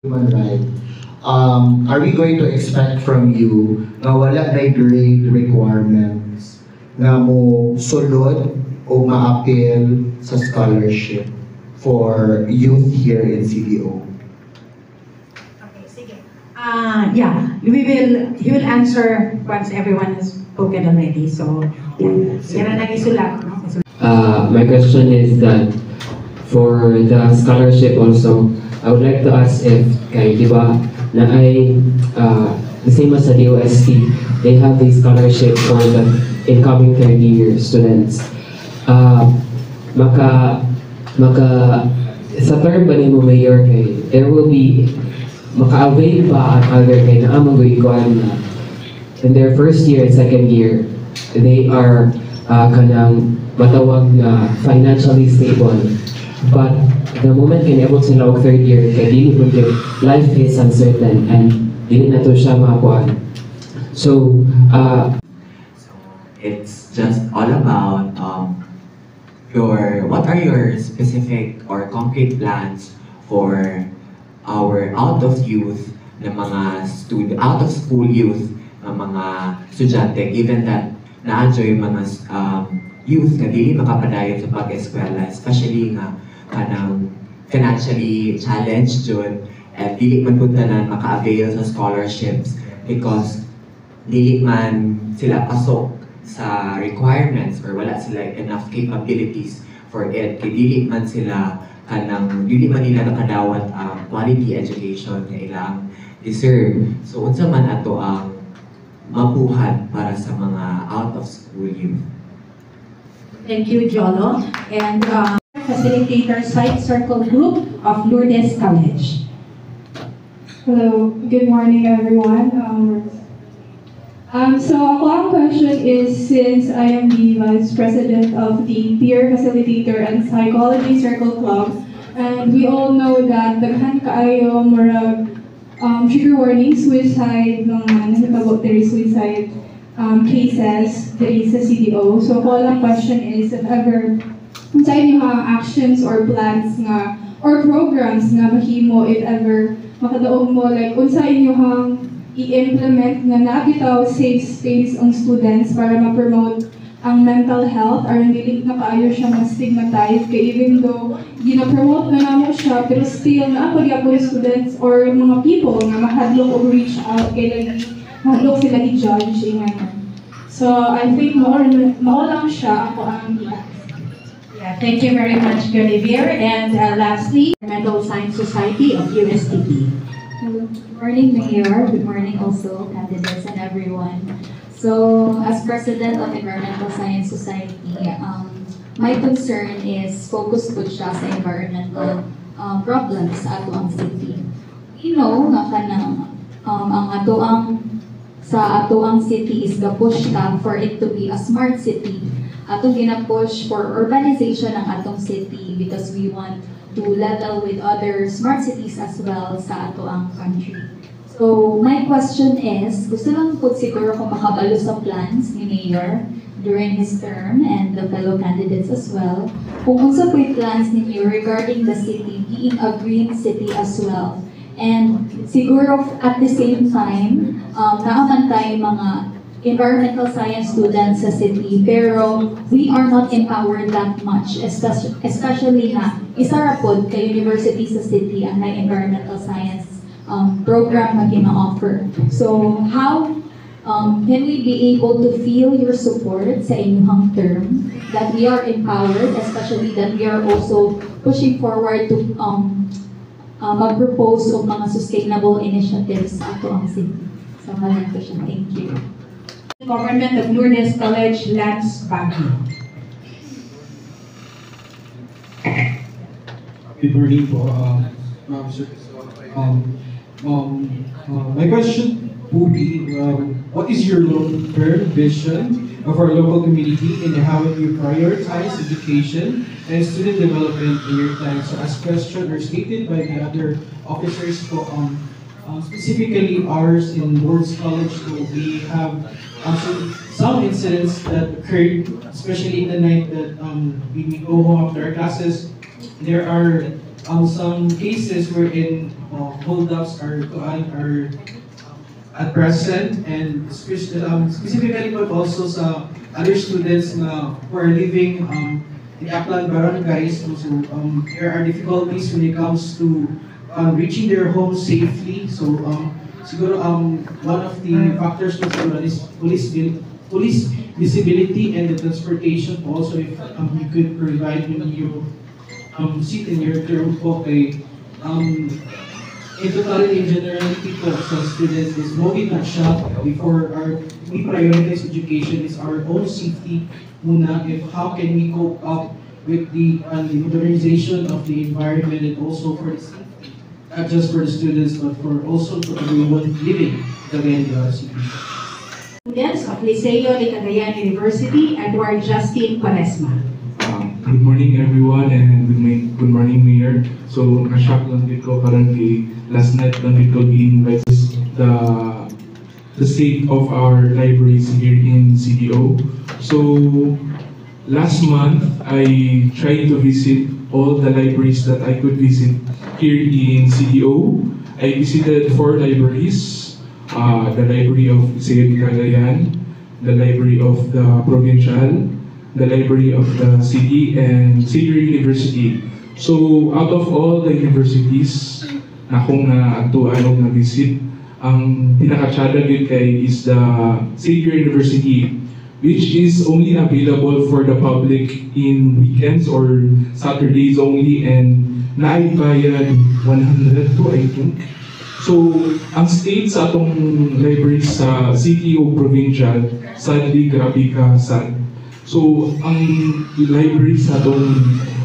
Human right. Are we going to expect from you na wala na grade requirements na mo sulod o ma-appeal sa scholarship for youth here in CDO? Okay, sige. Yeah, he will answer once everyone has spoken already. So, yeah. Yan ang nag-isulat. My question is that for the scholarship also, I would like to ask if kay di ba na ay the same as sa DOST, they have the scholarship for the incoming third year students. Maka sa term ba ni mo mayor kay there will be maka-avail ba at other kay na amagoy ko na in their first year and second year they are kanang matawag na financially stable, but the moment able sila og third year kay dili po life is uncertain and dili na to siya makuan. So it's just all about what are your specific or concrete plans for our out of youth na mga out of school youth na mga estudyante, given that na-enjoy mga youth na dili makapadayon sa pag-eskwela, especially nga kanang financially challenged jud and dili man pud tanan maka-avail sa scholarships because dili man sila pasok sa requirements or wala sila enough capabilities for it kay dili man sila kanang dili man nila nakadawat ang quality education na ilang deserve. So unsa man ato ang mabuhat para sa mga out of school youth? Thank you, Jolo. And facilitator site circle group of Lourdes College. Hello, good morning everyone. So our question is, since I am the Vice President of the Peer Facilitator and Psychology Circle Club, and we all know that daghan kaayo murag trigger warning, suicide, nahitabo diri suicide cases diri sa CDO. So ako lang question is, if ever unsa inyo actions or plans nga or programs nga mahimo if ever makadaog mo, like unsa inyo i-implement nga nabitaw safe space ang students para ma-promote ang mental health aron dili na kaayo siya ma-stigmatize kay even though gina-promote na namo siya pero still na pag yung students or mga people nga mahadlok o reach out kay lagi mahadlok sila i-judge ingano. So I think mao lang siya ako ang Yeah, thank you very much, Guinevere. And lastly, Environmental Science Society of USTP. Hello. Good morning, Mayor. Good morning also, candidates and everyone. So, as President of Environmental Science Society, my concern is focused po siya sa environmental problems sa ato ang city. You know, nga kanang ang ato ang city is ga-push ka for it to be a smart city. Atong gina-push for urbanization ng atong city because we want to level with other smart cities as well sa ato ang country. So, my question is, gusto lang po siguro kung makabalo sa plans ni Mayor during his term and the fellow candidates as well, kung unsa po yung plans ninyo regarding the city being a green city as well. And siguro at the same time, naaman tayo mga environmental science students sa city, pero we are not empowered that much, especially na isa ra pod kay university sa city ang may environmental science program na gina-offer. So how can we be able to feel your support sa inyong term, that we are empowered, especially that we are also pushing forward to mag-propose of mga sustainable initiatives sa ato ang city. So maraming po siya. Thank you. Government of Lourdes College, Lance Baguio. Good morning po, Ma'am Sir. My question would be, what is your long-term vision of our local community and how will you prioritize education and student development in your time? So as questioned or stated by the other officers, specifically ours in Lourdes College, we have some incidents that occurred, especially in the night that when we go home after our classes. There are some cases wherein holdups are at present, and specifically but also sa other students na who are living in Aklan barangays. So there are difficulties when it comes to reaching their homes safely. So siguro one of the factors is police visibility and the transportation. Also, if you could provide when you sit in your term po kay in totality, in generality po sa students is moving at shop before we prioritize education is our own safety muna. If how can we cope up with the modernization of the environment, and also for the safety, not just for the students but for also for everyone living in the city. Students of Liceo de Cagayan University, Edward Justin Quaresma. Good morning everyone, and good morning Mayor. So na-shock lang din ko currently, last night lang din ko i-invite the state of our libraries here in CDO. So last month, I tried to visit all the libraries that I could visit here in CDO. I visited 4 libraries. The Library of Liceo de Cagayan, the Library of the Provincial, the Library of the City, and Xavier University. So out of all the universities na akong na-atuan o na-visit, ang pinaka-challenge yun kay is the Xavier University, which is only available for the public in weekends or Saturdays only, and naaybayan 102 I think. So, ang state sa atong library sa city o provincial, sadly, grabe ka sad. So, ang library sa atong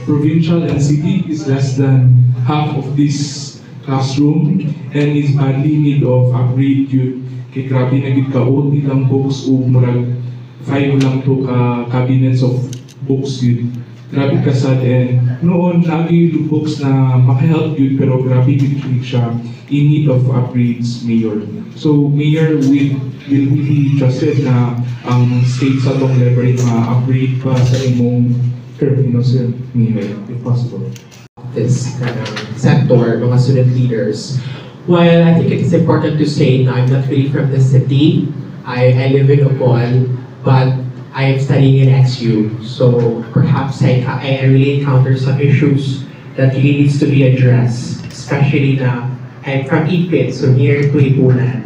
provincial and city is less than half of this classroom and is badly need of upgrade yun. Kay grabe na gid ka, only lang books o murag 5 lang to ka cabinets of books yun. Grabe ka sad, and noon lagi yung books na maka-help yun, pero grabe yun siya in need of upgrades, Mayor. So, Mayor, will be trusted na ang state sa tong library ma-upgrade pa sa imong terminal, sir, Mayor, if possible. This kind of sector, mga student leaders. While I think it is important to say na I'm not really from the city, I live in Opol, but I am studying in XU, so perhaps I really encounter some issues that really needs to be addressed, especially na I'm from Ipit, so near to Ipunan.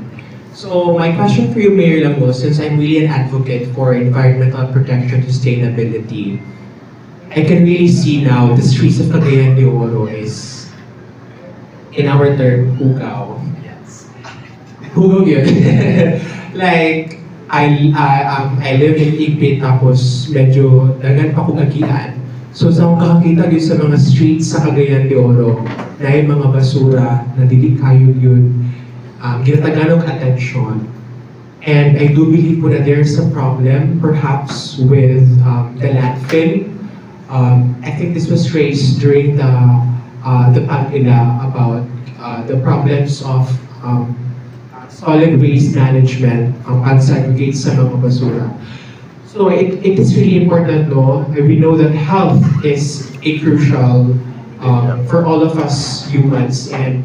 So my question for you, Mayor Lambo, since I'm really an advocate for environmental protection and sustainability, I can really see now the streets of Cagayan de Oro is, in our term, hugaw. Yes. Hugaw yun. Like, I live in Igpit, tapos medyo dagan pa kong agian. So sa akong kakakita yun sa mga streets sa Cagayan de Oro, dahil mga basura, nadidikayod yun, ginatagalog attention. And I do believe po that there's a problem, perhaps, with the landfill. I think this was raised during the Pag-ila about the problems of solid waste management, pag-segregate sa mga basura. So it is really important, no? We know that health is a crucial for all of us humans, and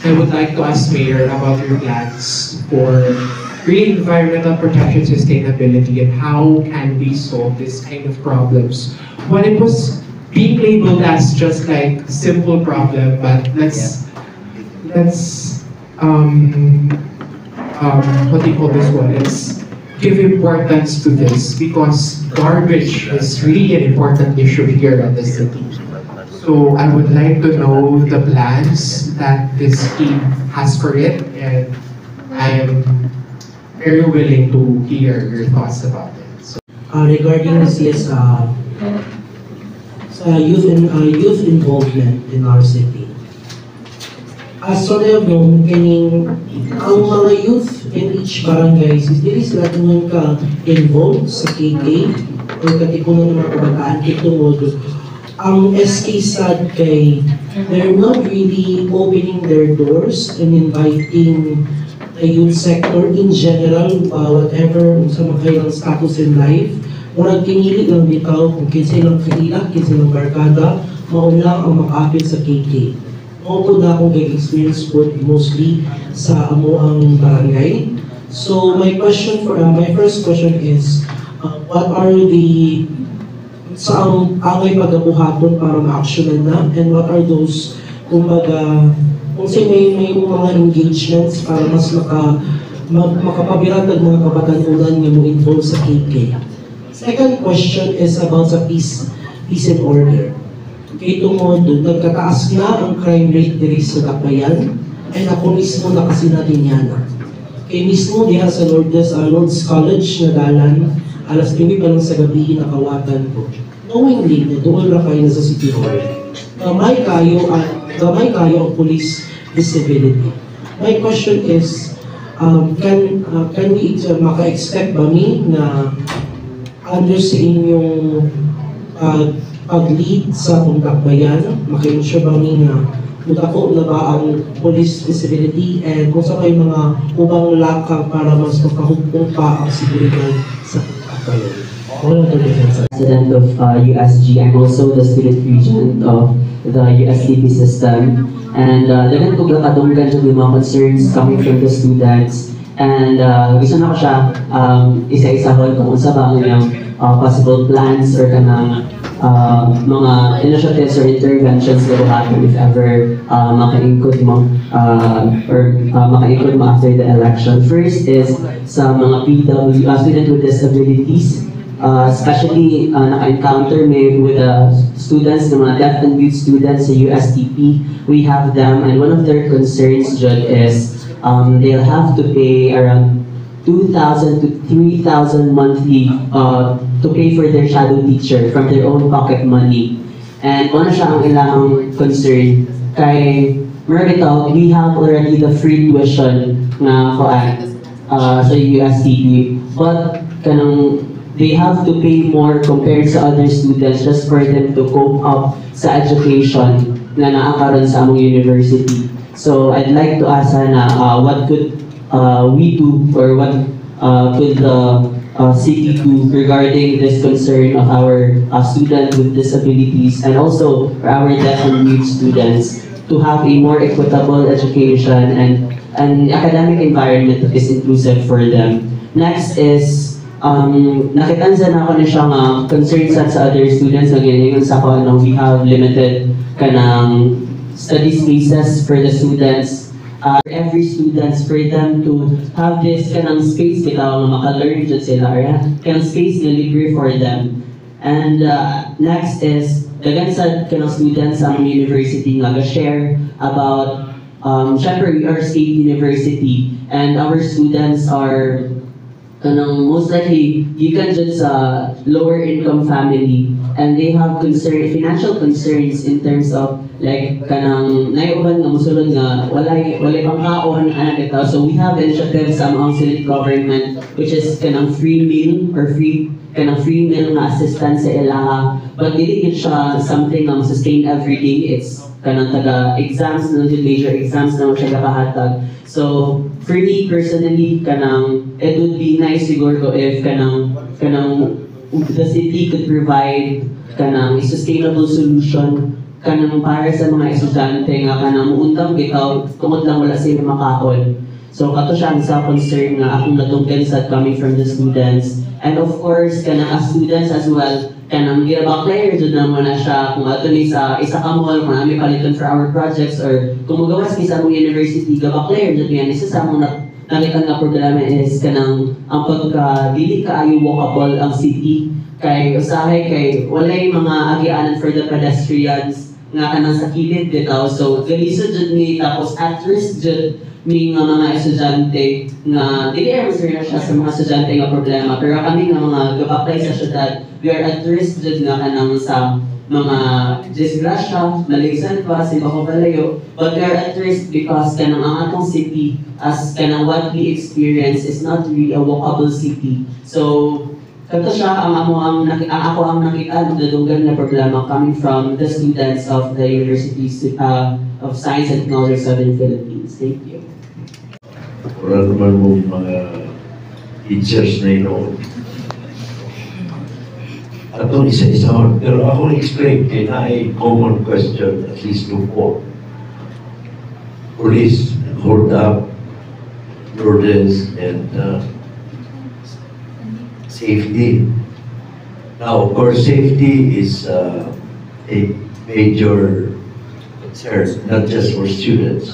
I would like to ask Mayor about your plans for really environmental protection, sustainability, and how can we solve this kind of problems when it was being labeled as just like a simple problem, but let's what do you call this one? Let's give importance to this, because garbage is really an important issue here at the city. So I would like to know the plans that this team has for it, and I am very willing to hear your thoughts about it. So, regarding this youth involvement in our city. As so yung kining ang mga youth in each barangay dili sila tungon ka involved sa KK o katipunan ng mga kabataan kitungod ang SK sad kay they're not really opening their doors and inviting the youth sector in general, whatever sa mga kailang status in life. Murag kinili lang bitaw kung kinsa lang kaila, kinsa lang barkada, maulang ang makaapit sa KK. Mao po na akong experience po mostly sa amo ang barangay. So my first question is, what are the sa ang angay pagabuhaton para ma-actionan na, and what are those kumbaga kung may mga engagements para mas makapabirat ang mga kabatanunan nga mo involved sa KK. Second question is about sa peace and order. Kay tungod doon, nagkataas na ang crime rate diri sa Dakbayan, ay ako mismo nakasinatin niya na. Kay mismo diha sa Lord's College na dalan, alas 9 pa lang sa gabi nakawatan ko. Knowingly na doon ra kayo sa City Hall. Gamay kayo ang police visibility. My question is, can we maka-expect ba mi na under sa inyong pag-lead sa Dakbayan, maka-ensure ba mi na mutako na ba ang police visibility, and kung sa kayo mga ubang lakang para mas makahugpong pa ang seguridad sa Dakbayan? President of USG. I'm also the student regent of the USCP system. And dagan ko kadunggan yung mga concerns coming from the students. And gusto na ko siya isa-isahon kung unsa ba ang ilang possible plans or kanang mga initiatives or interventions that will happen if ever makaingkod mo makaingkod mo after the election. First is sa mga PW, student with disabilities. Especially naka-encounter me with students, the mga deaf and mute students sa USTP. We have them, and one of their concerns, Judd, is they'll have to pay around 2,000 to 3,000 monthly to pay for their shadow teacher from their own pocket money. And one siya ang ilang concern kay Mercatol, we have already the free tuition na sa USTP, but kanang they have to pay more compared sa other students just for them to cope up sa education na naakaroon sa among university. So I'd like to ask na what could we do, or what could the city do regarding this concern of our students with disabilities, and also for our deaf and mute students to have a more equitable education and an academic environment that is inclusive for them. Next is nakitansa na ako na siyang concern sa other students na ganyan sa ako, we have limited kanang study spaces for the students. Every students, for them to have this kanang space kita maka-learn dyan sila, kanang space na libre for them. And next is dagan sa kanang students sa university nga share about syempre we are state university, and our students are kanang most likely gikan dyan sa lower income family, and they have financial concerns in terms of like kanang naiuban nga musulod nga walay pangkaon ana kita. So we have initiatives sa among city government which is kanang free meal or free meal nga assistance sa ilaha, but dili gid siya something nga sustain every day. It's kanang taga exams na major exams na siya kahatag. So for me personally, it would be nice siguro if the city could provide a sustainable solution para sa mga estudyante nga muundang bitaw tungod lang wala sila makaon. So kato siya sa concern nga akong natunggan sa coming from the students, and of course as students as well, ginabak player dyan naman na siya kung ato ni sa isa ka mall, kung namin palitan for our projects, or kung magawas ni sa among university, gabak player dyan yan. Isa sa among nakita nga problema is ang pagka-dili kaayo walkable ang city, kay usahay kay walay mga agianan for the pedestrians nga kanang sa kilid bitaw. So galiso dyan ni, tapos at risk dyan ni nga mga estudyante nga dili ever na siya sa mga estudyante nga problema, pero kami nga mga gabaklay sa syudad, we are at risk dyan nga kanang sa mga disgrasya, maligsan pa, si Bakobalayo, but we are at risk because kanang ang atong city, as kanang what we experience is not really a walkable city. So kato siya ang ako ang nakita nadunggan na problema coming from the students of the University of Science and Technology of Southern Philippines. Thank you. Wala naman mo mga teachers na ino. atong isa-isa. Pero ako explain, kay na ay common question, at least to four. Police, hold up, burdens, and safety. Now, of course, safety is a major concern, not just for students,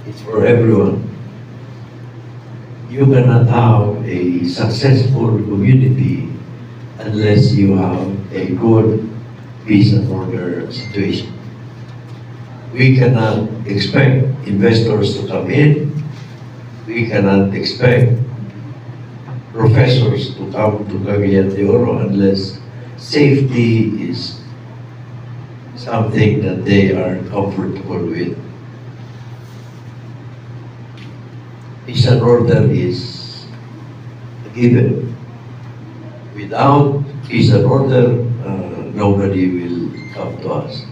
it's for everyone. You cannot have a successful community unless you have a good peace and order situation. We cannot expect investors to come in. We cannot expect professors to come to Cagayan de Oro unless safety is something that they are comfortable with. Peace and order is a given. Without peace and order, nobody will come to us.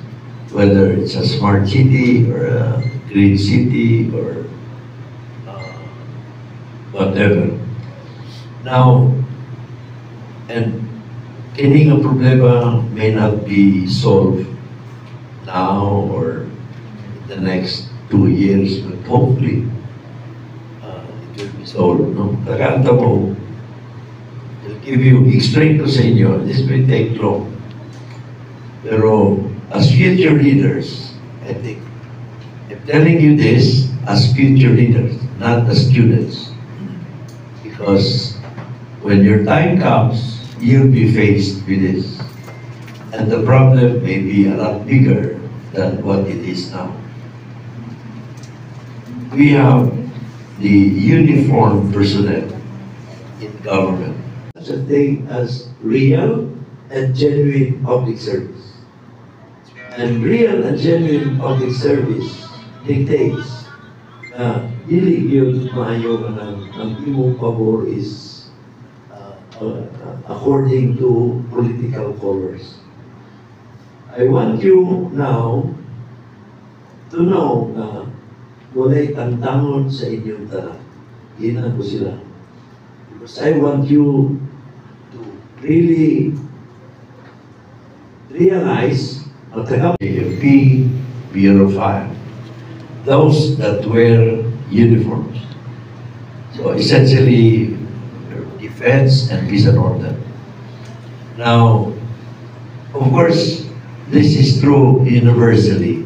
Whether it's a smart city or a green city or whatever. Now, and kining ang problema may not be solved now or in the next 2 years, but hopefully it will be solved. No? Kakanta mo, I'll give you, explain ko sa inyo, this may take long. Pero as future leaders, I think, I'm telling you this as future leaders, not as students. Because when your time comes, you'll be faced with this. And the problem may be a lot bigger than what it is now. We have the uniformed personnel in government. Such a thing as real and genuine public service. And real and genuine public service dictates na dili yun maayo ang imong pabor is according to political colors. I want you now to know na walay tantangon sa inyong tanan. Ginan ko sila. Because I want you to really realize at the AFP, Bureau 5, those that wear uniforms. So essentially, defense and peace and order. Now, of course, this is true universally.